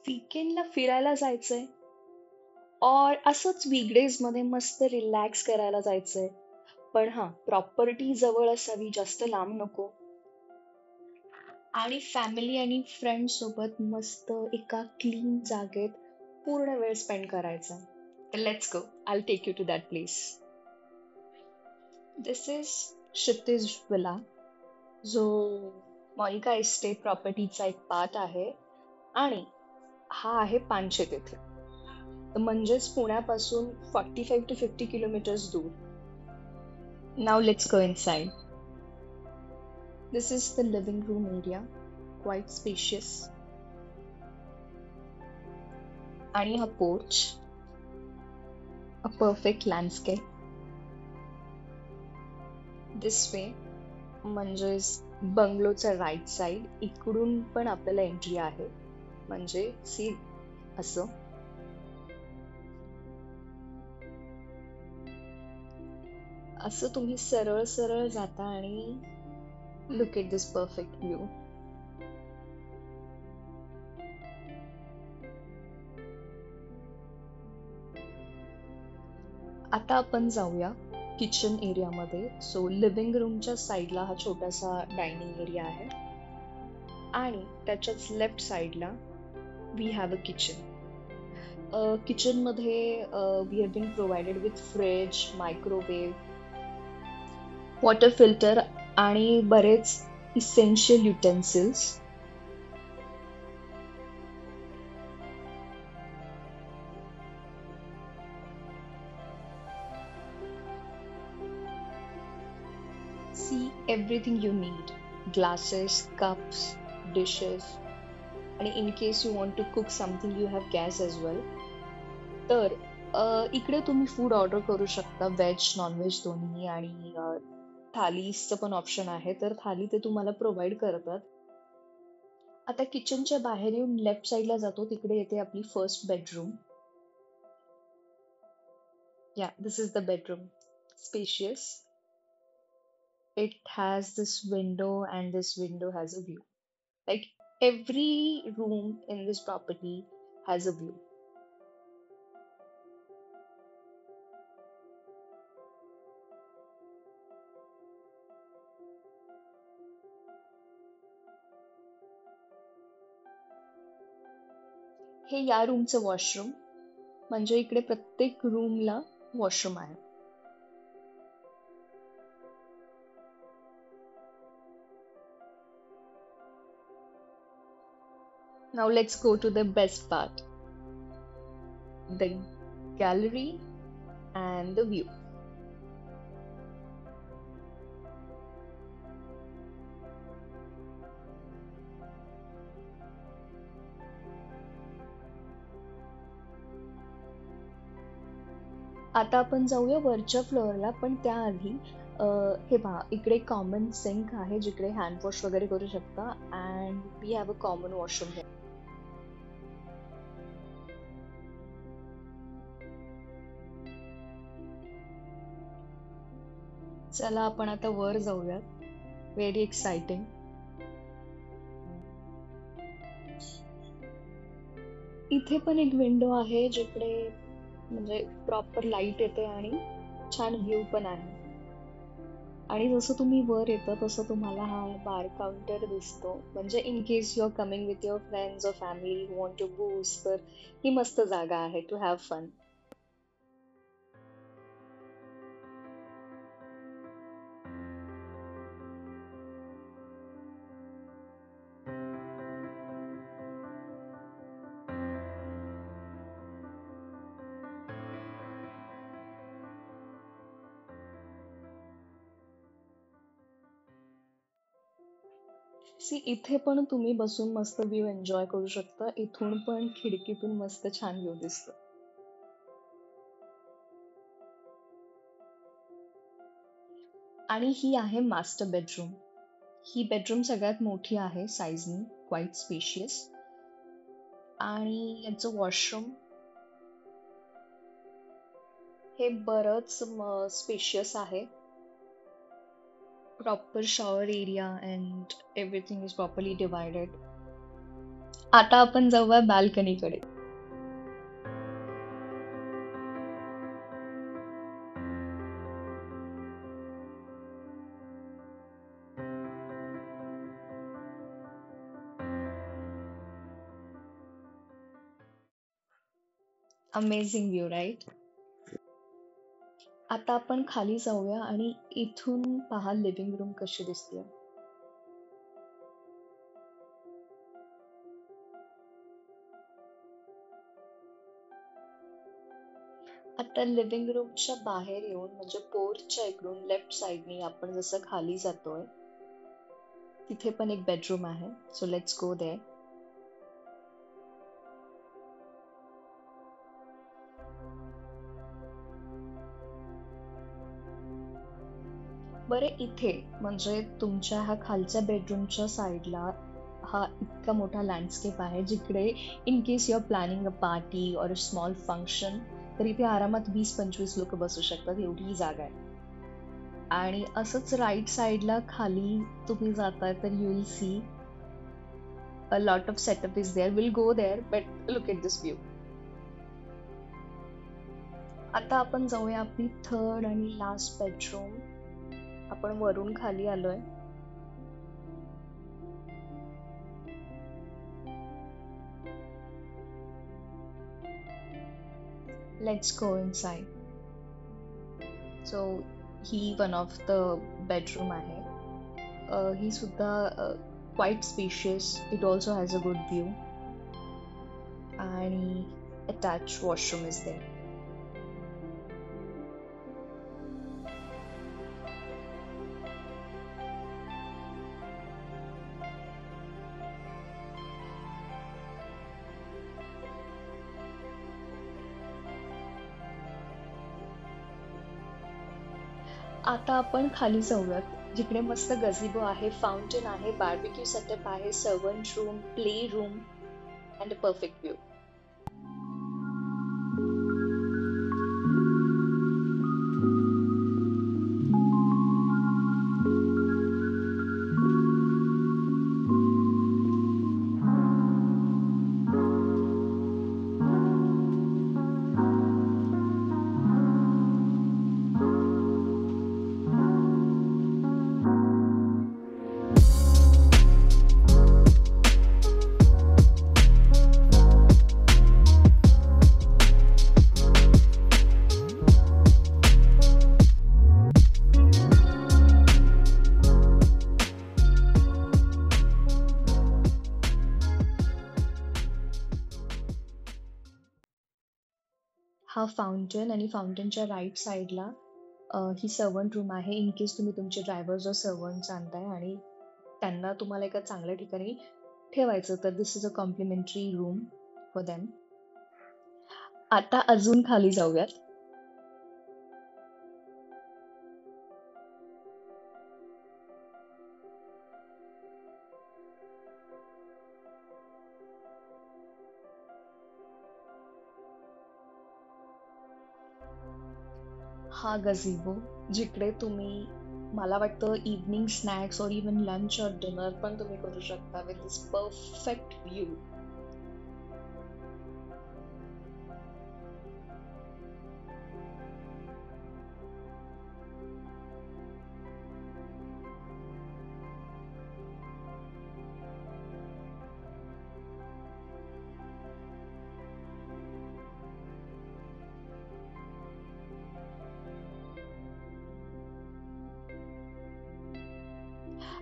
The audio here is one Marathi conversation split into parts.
वीकेंडला फिरायला जायचंय और असंच वीकडेज मध्ये मस्त रिलॅक्स करायला जायचंय. पण हा, प्रॉपर्टी जवळ असावी, जास्त लांब नको. आणि फॅमिली आणि फ्रेंड सोबत मस्त एका क्लीन जागेत पूर्ण वेळ स्पेंड करायचा. तर let's go, I take you to that place. This is Kshitij villa, जो मॉनिका इस्टेट प्रॉपर्टीचा एक पार्ट आहे. आणि हा आहे पानशेत येथे. तर म्हणजेच पुण्यापासून 45 to 50 kilometers दूर. Now let's go inside. This is the living room area, quite spacious. आणि हा porch, a perfect landscape. This way, म्हणजेच बंगलोचा राईट साइड, इकडून पण आपल्याला एंट्री आहे. म्हणजे सी असं. असं तुम्ही सरळ सरळ जाता आणि look at this perfect view. आता आपण जाऊया किचन एरियामध्ये. सो लिव्हिंग रूमच्या साईडला हा छोटासा डायनिंग एरिया आहे आणि त्याच्याच लेफ्ट साईडला we have a kitchen. Kitchen मध्ये we have been provided with fridge, microwave, water filter आणि बरेच essential utensils. See everything you need, glasses, cups, dishes. आणि in case you want to cook something, you have gas as well. तर इकडे तुम्ही फूड ऑर्डर करू शकता, व्हेज नॉनव्हेज दोन्ही. आणि थालीचं पण ऑप्शन आहे, तर थाली ते तुम्हाला प्रोव्हाइड करतात. आता किचनच्या बाहेर येऊन लेफ्ट साईडला जातो, तिकडे येते आपली फर्स्ट बेडरूम. या, this is the bedroom. Spacious. It has this window, and this window has a view. Like every room in this property has a view. हे या रूमचं वॉशरूम. म्हणजे इकडे प्रत्येक रूमला वॉशरूम आहे. Now let's go to the best part, the gallery and the view. आता आपण जाऊया वरच्या फ्लोअरला, पण त्याआधी हे पहा, इकडे कॉमन सिंक आहे जिकडे हँड वॉश वगैरे करू शकता. And we have a common washroom. चला आपण आता वर जाऊयात. Very exciting. इथे पण एक विंडो आहे जिकडे म्हणजे प्रॉपर लाईट येते आणि छान व्ह्यू पण आहे. आणि जसं तुम्ही वर येता तसं तुम्हाला हा बार काउंटर दिसतो. म्हणजे in case you are coming with your friends और family who want to boost, तर ही मस्त जागा आहे टू हॅव फन. सी इथे पण तुम्ही बसून मस्त व्ह्यू एन्जॉय करू शकता. इथून पण खिडकीतून मस्त छान व्ह्यू दिसतो. आणि ही आहे मास्टर बेडरूम. ही बेडरूम सगळ्यात मोठी आहे साईजनी, क्वाईट स्पेशियस. आणि याचं वॉशरूम हे बरंच स्पेशियस आहे. Proper shower area and everything is properly divided. आता आपण जाऊया बाल्कनीकडे. Amazing view right. आता आपण खाली जाऊया आणि इथून पहा लिव्हिंग रूम कशी दिसते. आता लिव्हिंग रूमच्या बाहेर येऊन म्हणजे पोर्चच्या इकडून लेफ्ट साइडनी आपण जसं खाली जातोय तिथे पण एक बेडरूम आहे. So let's go there. बरं इथे म्हणजे तुमच्या ह्या खालच्या बेडरूमच्या साईडला हा इतका मोठा लँडस्केप आहे जिकडे in case you are planning a party or a small function तर इथे आरामात 20-25 लोक बसू शकतात एवढी ही जागा आहे. आणि असंच राईट साईडला खाली तुम्ही जाताय तर you will see a lot of setup is there. We'll go there, but look at this view. आता आपण जाऊया आपली थर्ड आणि लास्ट बेडरूम. आपण वरून खाली आलोय. Let's go inside. So he one of the bedroom आहे. ही सुद्धा quite spacious. It also has a good view. आणि attached washroom is there. आता आपण खाली जाऊयात जिकडे मस्त गझिबो आहे, फाउंटेन आहे, बार्बिक्यू सेटअप आहे, servant room, play room and a perfect view. हा फाउंटन आणि फाउंटनच्या राईट साईडला ही सर्वंट रूम आहे. इन केस तुम्ही तुमचे ड्रायव्हर्स और सर्वंट्स आणताय आणि त्यांना तुम्हाला एका चांगल्या ठिकाणी ठेवायचं तर this is a complimentary room for them. आता अजून खाली जाऊयात. हा गझिबो जिकडे तुम्ही मला वाटतं इव्हनिंग स्नॅक्स और इवन लंच और डिनर पण तुम्ही करू शकता विथ दिस परफेक्ट व्ह्यू.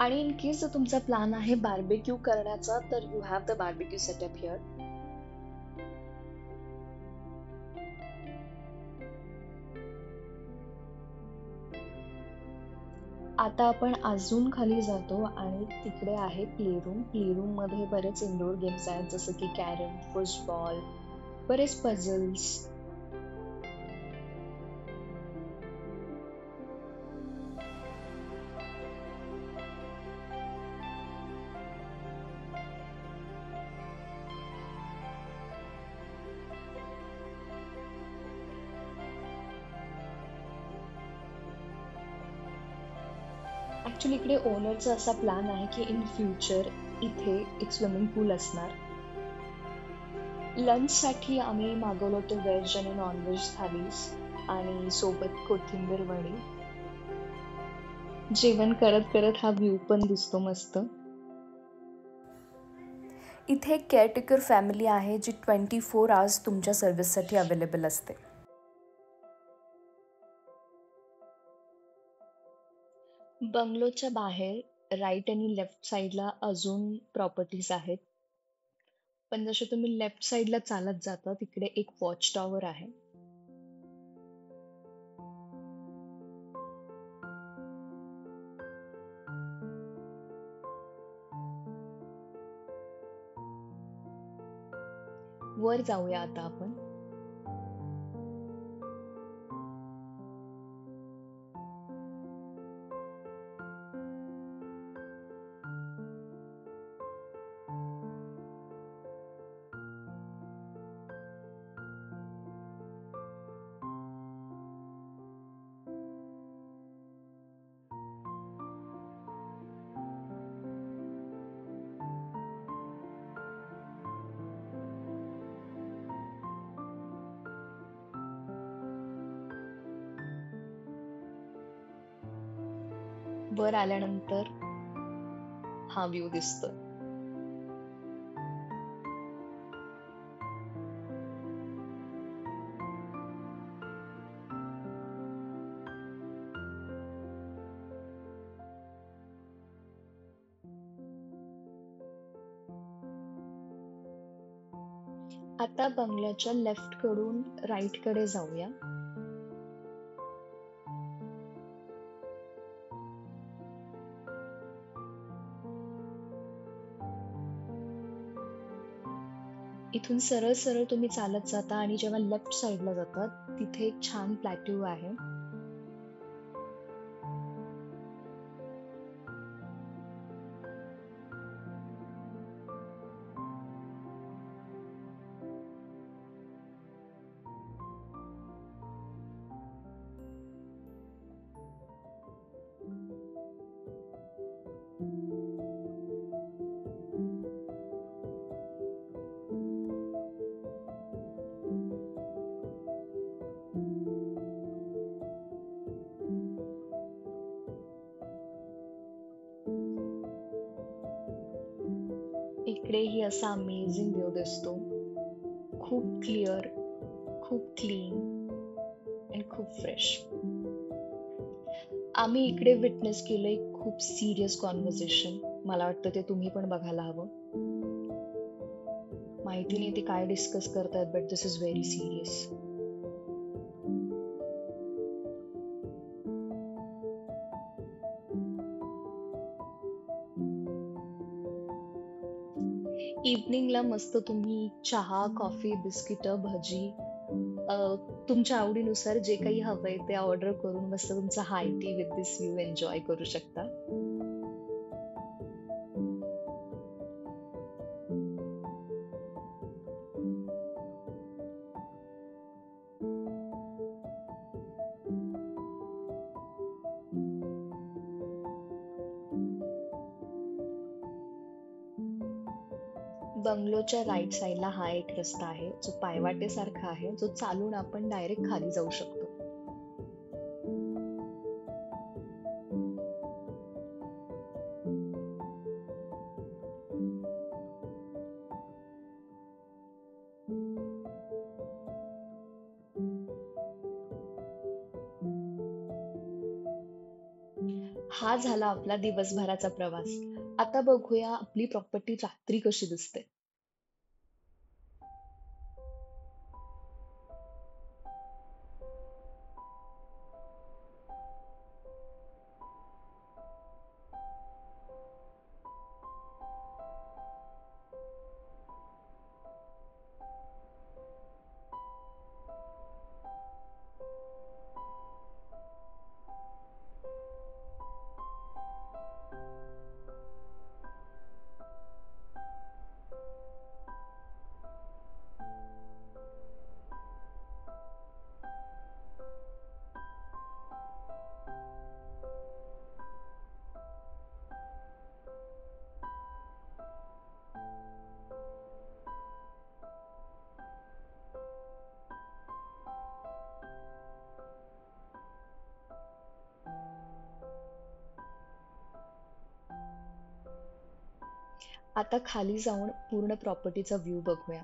आणि इन केस जर तुमचा प्लॅन आहे बार्बेक्यू करण्याचा तर you have the barbecue setup here. आता आपण अजून खाली जातो आणि तिकडे आहे प्ले रूम. प्ले रूम मध्ये बरेच इनडोअर गेम्स आहेत जसं की कॅरम, फुटबॉल, बरेच पझल्स. ऍक्च्युली इकडे ओनरचा असा प्लॅन आहे की इन फ्युचर इथे एक स्विमिंग पूल असणार लंचसाठी आम्ही मागवलं होतं व्हेज आणि नॉन-व्हेज थालीज आणि सोबत कोथिंबीर वडी. जेवण करत करत हा व्ह्यू पण दिसतो मस्त. इथे एक केअरटेकर फॅमिली आहे जी 24 आवर्स तुमच्या सर्व्हिससाठी अवेलेबल असते. बंगलोच्या बाहेर राईट आणि लेफ्ट साईडला अजून प्रॉपर्टीज आहेत. पण जसे तुम्ही लेफ्ट साईडला चालत जाता तिकडे एक वॉच टॉवर आहे. वर जाऊया आता आपण. वर आल्यानंतर हा व्ह्यू दिसतोय. आता बंगल्याच्या लेफ्ट कडून राईट कडे जाऊया. इथून सरळ सरळ तुम्ही चालत जाता आणि जेव्हा लेफ्ट साईडला जातात तिथे एक छान प्लॅट्यू आहे. इकडेही असा अमेझिंग व्ह्यू दिसतो. खूप क्लिअर, खूप क्लीन आणि खूप फ्रेश. आम्ही इकडे विटनेस केलंय खूप सिरियस कॉन्व्हर्सेशन. मला वाटतं ते तुम्ही पण बघायला हवं. माहिती नाही ते काय डिस्कस करतायत, but this is very serious. इव्हनिंगला मस्त तुम्ही चहा, कॉफी, बिस्किट, भजी तुमच्या आवडीनुसार जे काही हवंय ते ऑर्डर करून मस्त तुमचा high tea with this view enjoy करू शकता. बंगलोच्या राईट साईडला हा एक रस्ता आहे जो पायवाटेसारखा आहे, जो चालून आपण डायरेक्ट खाली जाऊ शकतो. हा झाला आपला दिवसभराचा प्रवास. आता बघूया आपली प्रॉपर्टी रात्री कशी दिसते. आता खाली जाऊन पूर्ण प्रॉपर्टीचा व्ह्यू बघूया.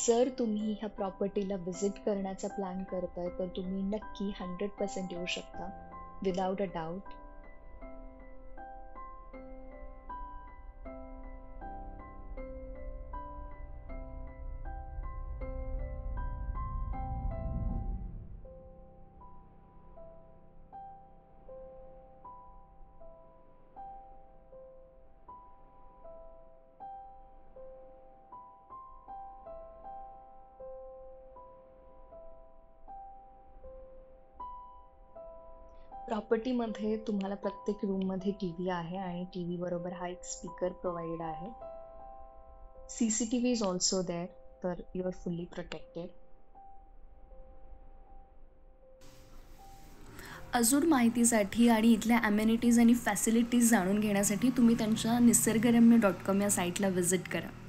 जर तुम्ही ह्या प्रॉपर्टीला व्हिजिट करण्याचा प्लॅन करताय तर तुम्ही नक्की 100% येऊ शकता विदाउट अ डाऊट. प्रॉपर्टीमध्ये तुम्हाला प्रत्येक रूममध्ये टीव्ही आहे आणि टीव्ही बरोबर हा एक स्पीकर प्रोव्हाइड आहे. CCTV इज ऑल्सो देअर, तर यू आर फुल्ली प्रोटेक्टेड. अजून माहितीसाठी आणि इथल्या ॲमेनिटीज आणि फॅसिलिटीज जाणून घेण्यासाठी तुम्ही त्यांच्या निसर्गरम्य.com या साईटला व्हिजिट करा.